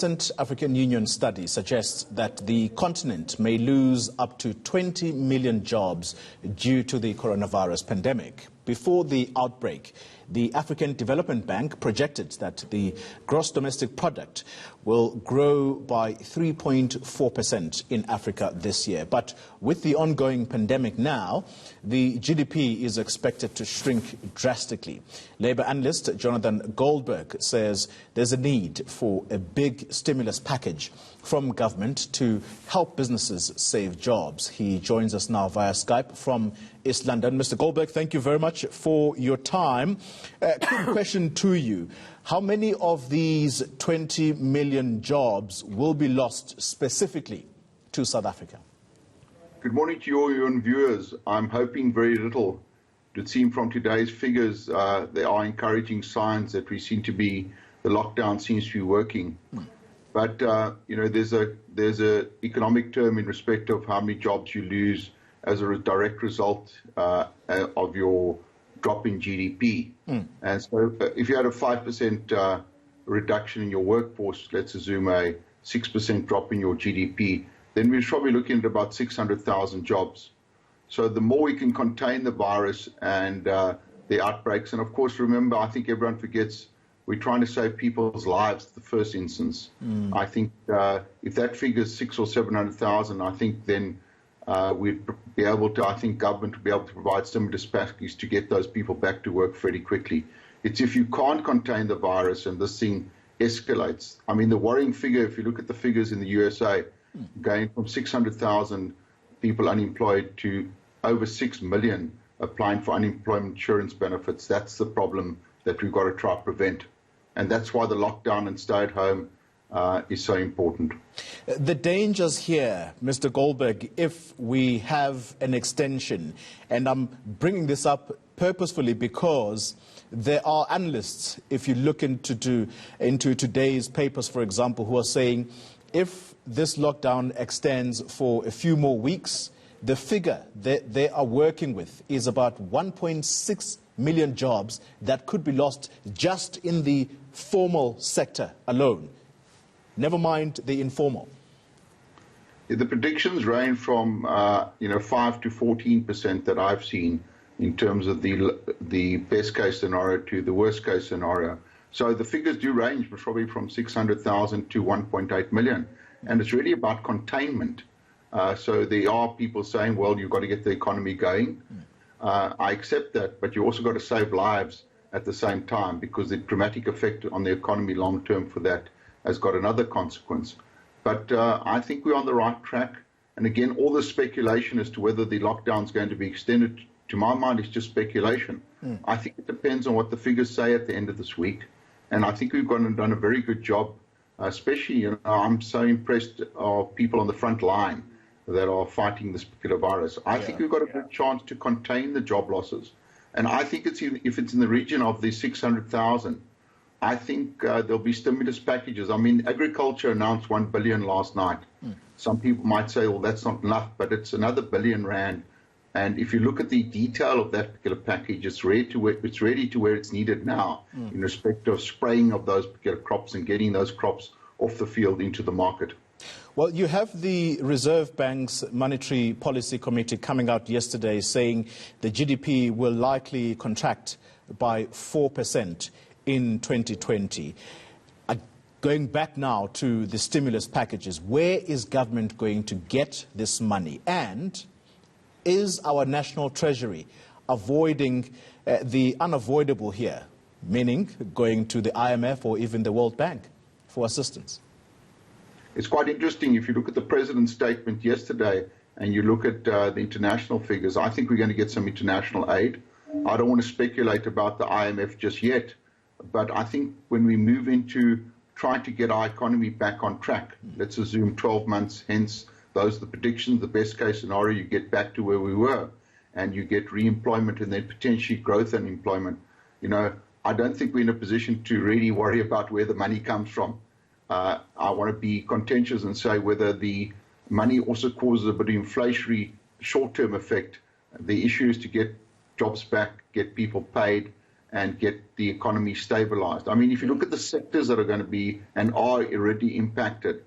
Recent African Union study suggests that the continent may lose up to 20 million jobs due to the coronavirus pandemic. Before the outbreak, the African Development Bank projected that the gross domestic product will grow by 3.4% in Africa this year. But with the ongoing pandemic now, the GDP is expected to shrink drastically. Labour analyst Jonathan Goldberg says there's a need for a big stimulus package from government to help businesses save jobs. He joins us now via Skype from East London. Mr. Goldberg, thank you very much for your time. Quick question to you. How many of these 20 million jobs will be lost specifically to South Africa? Good morning to you all your viewers. I'm hoping very little. It seems from today's figures, there are encouraging signs that the lockdown seems to be working. But there's a economic term in respect of how many jobs you lose as a direct result of your drop in GDP. And so if you had a 5% reduction in your workforce, let's assume a 6% drop in your GDP, then we're probably looking at about 600,000 jobs. So the more we can contain the virus and the outbreaks, and of course, remember, I think everyone forgets, we're trying to save people's lives in the first instance. I think if that figure is 600,000 or 700,000, I think then we'd be able to, government would be able to provide stimulus packages to get those people back to work fairly quickly. It's if you can't contain the virus and this thing escalates. I mean, the worrying figure, if you look at the figures in the USA, going from 600,000 people unemployed to over 6 million applying for unemployment insurance benefits, that's the problem that we've got to try to prevent. And that's why the lockdown and stay at home is so important. The dangers here, Mr. Goldberg, if we have an extension, and I'm bringing this up purposefully because there are analysts, if you look into today's papers, for example, who are saying if this lockdown extends for a few more weeks, the figure that they are working with is about 1.6 million jobs that could be lost just in the formal sector alone. Never mind the informal. The predictions range from 5 to 14% that I've seen in terms of the best case scenario to the worst case scenario. So the figures do range probably from 600,000 to 1.8 million. And it's really about containment. So there are people saying, well, you've got to get the economy going. I accept that, but you also got to save lives at the same time, because the dramatic effect on the economy long term for that has got another consequence. But I think we're on the right track. And again, all the speculation as to whether the lockdown is going to be extended, to my mind, is just speculation. I think it depends on what the figures say at the end of this week. And I think we've done a very good job, especially, I'm so impressed of people on the front line that are fighting this particular virus. I think we've got a good chance to contain the job losses. And I think if it's in the region of the 600,000, I think there'll be stimulus packages. I mean, agriculture announced 1 billion last night. Some people might say, well, that's not enough, but it's another R1 billion. And if you look at the detail of that particular package, it's ready to where it's needed now in respect of spraying of those particular crops and getting those crops off the field into the market. Well, you have the Reserve Bank's Monetary Policy Committee coming out yesterday saying the GDP will likely contract by 4% in 2020. Going back now to the stimulus packages, where is government going to get this money? And is our National Treasury avoiding the unavoidable here, meaning going to the IMF or even the World Bank for assistance? It's quite interesting. If you look at the President's statement yesterday and you look at the international figures, I think we're going to get some international aid. I don't want to speculate about the IMF just yet, but I think when we move into trying to get our economy back on track, let's assume 12 months, hence those are the predictions, the best case scenario, you get back to where we were and you get re-employment and then potentially growth and employment. I don't think we're in a position to really worry about where the money comes from. I want to be contentious and say whether the money also causes a bit of inflationary short-term effect. The issue is to get jobs back, get people paid, and get the economy stabilized. I mean, if you look at the sectors that are going to be and are already impacted,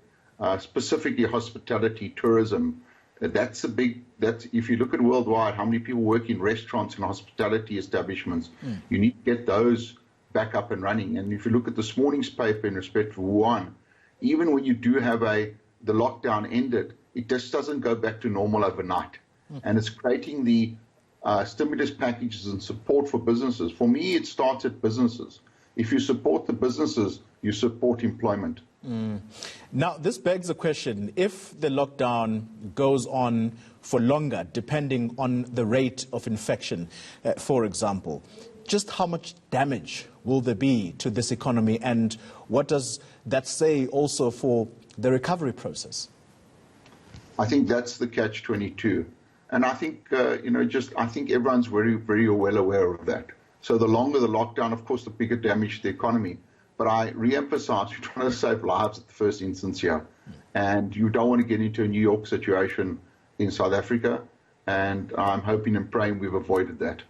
specifically hospitality, tourism, that's if you look at worldwide, how many people work in restaurants and hospitality establishments, you need to get those back up and running. And if you look at this morning's paper in respect to Wuhan, even when you do have the lockdown ended, it just doesn't go back to normal overnight. And it's creating the stimulus packages and support for businesses. For me, it starts at businesses. If you support the businesses, you support employment. Now, this begs the question, if the lockdown goes on for longer, depending on the rate of infection, for example, just how much damage will there be to this economy, and what does that say also for the recovery process? I think that's the catch-22. And I think, I think everyone's very, very well aware of that. So the longer the lockdown, of course, the bigger damage to the economy. But I re-emphasize, you're trying to save lives at the first instance here. And you don't want to get into a New York situation in South Africa. And I'm hoping and praying we've avoided that.